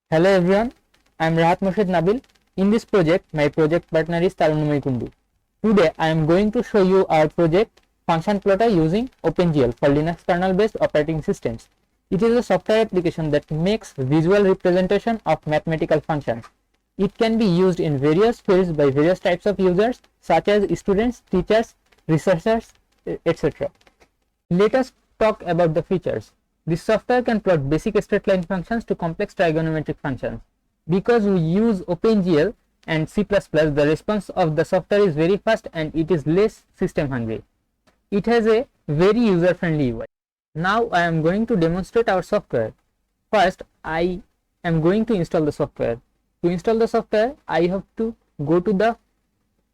Hello everyone, I am Rahat Nabil. In this project, my project partner is Tarunnyamoye Kundu. Today, I am going to show you our project function plotter using OpenGL for Linux kernel based operating systems. It is a software application that makes visual representation of mathematical functions. It can be used in various fields by various types of users such as students, teachers, researchers, etc. Let us talk about the features. This software can plot basic straight line functions to complex trigonometric functions. Because we use OpenGL and C++, the response of the software is very fast and it is less system hungry. It has a very user friendly UI. Now I am going to demonstrate our software. First, I am going to install the software. To install the software, I have to go to the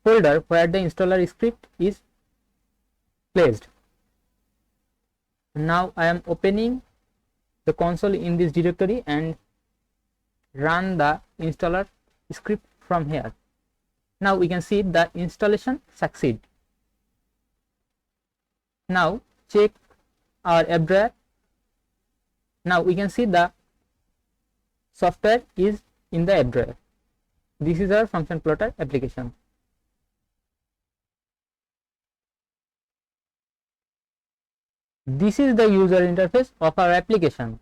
folder where the installer script is placed. Now I am opening the console in this directory and run the installer script from here. Now we can see the installation succeed. Now check our app drawer. Now we can see the software is in the app drawer. This is our function plotter application. This is the user interface of our application.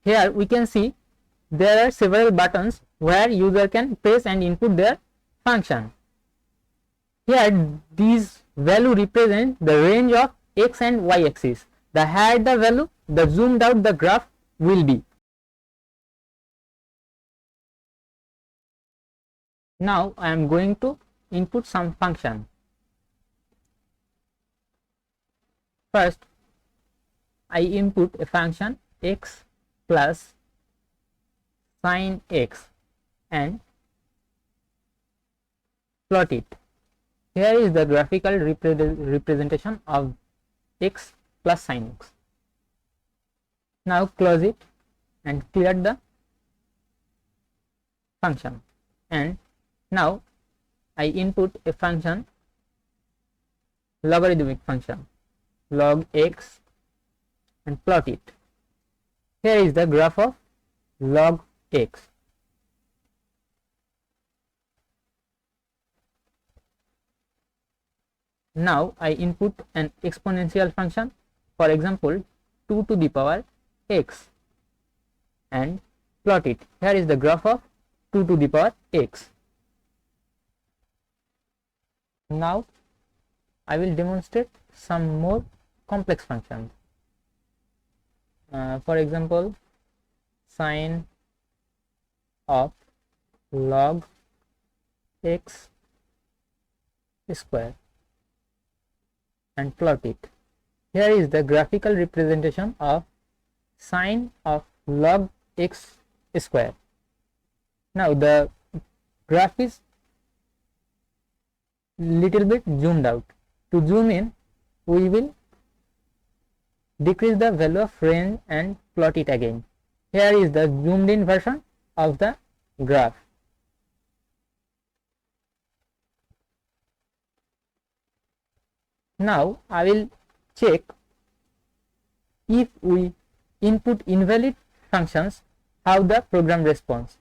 Here we can see there are several buttons where user can press and input their function. Here these value represent the range of x and y axis. The higher the value, the zoomed out the graph will be. Now I am going to input some function. First, I input a function x plus sin x and plot it. Here is the graphical representation of x plus sin x. Now close it and clear the function. And now I input a function, logarithmic function, log x, and plot it. Here is the graph of log x. Now I input an exponential function, for example 2 to the power x, and plot it. Here is the graph of 2 to the power x. Now I will demonstrate some more complex functions. For example, sine of log x square and plot it. Here is the graphical representation of sine of log x square. Now the graph is little bit zoomed out. To zoom in, we will decrease the value of range and plot it again. Here is the zoomed in version of the graph. Now I will check if we input invalid functions, how the program responds.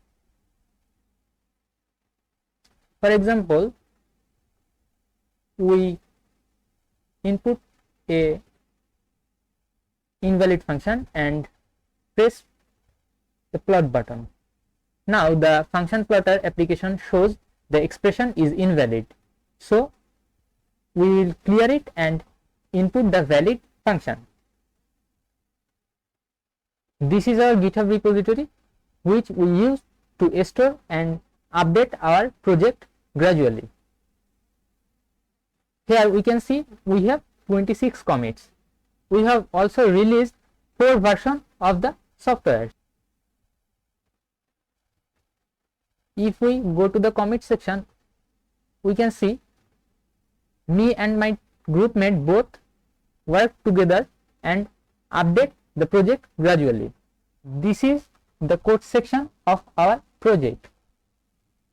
For example, we input a invalid function and press the plot button. Now the function plotter application shows the expression is invalid. So we will clear it and input the valid function. This is our GitHub repository which we use to store and update our project gradually. Here we can see we have 26 commits. We have also released 4 versions of the software. If we go to the commit section, we can see me and my group mate both work together and update the project gradually. This is the code section of our project.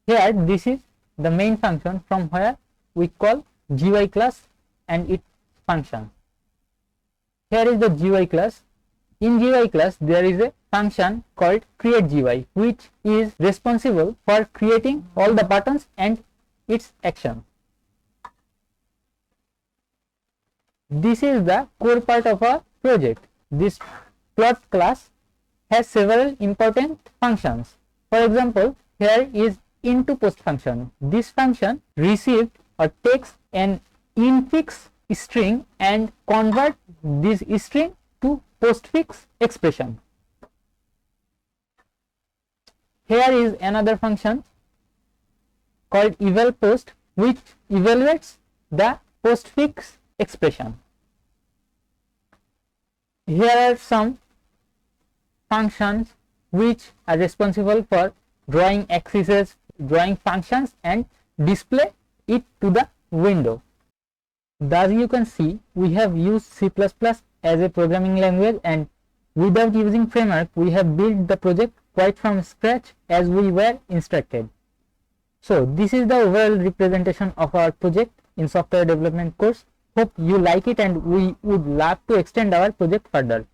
Here this is the main function from where we call GUI class and its function. Here is the GUI class. In GUI class there is a function called createGUI, which is responsible for creating all the buttons and its action. This is the core part of our project. This plot class has several important functions. For example, here is intoPost function. This function received or takes an infix string and convert this string to postfix expression. Here is another function called evalPost, which evaluates the postfix expression. Here are some functions which are responsible for drawing axes, drawing functions, and display it to the window. Thus you can see we have used C++ as a programming language, and without using framework we have built the project quite from scratch as we were instructed. So this is the overall representation of our project in software development course. Hope you like it, and we would love to extend our project further.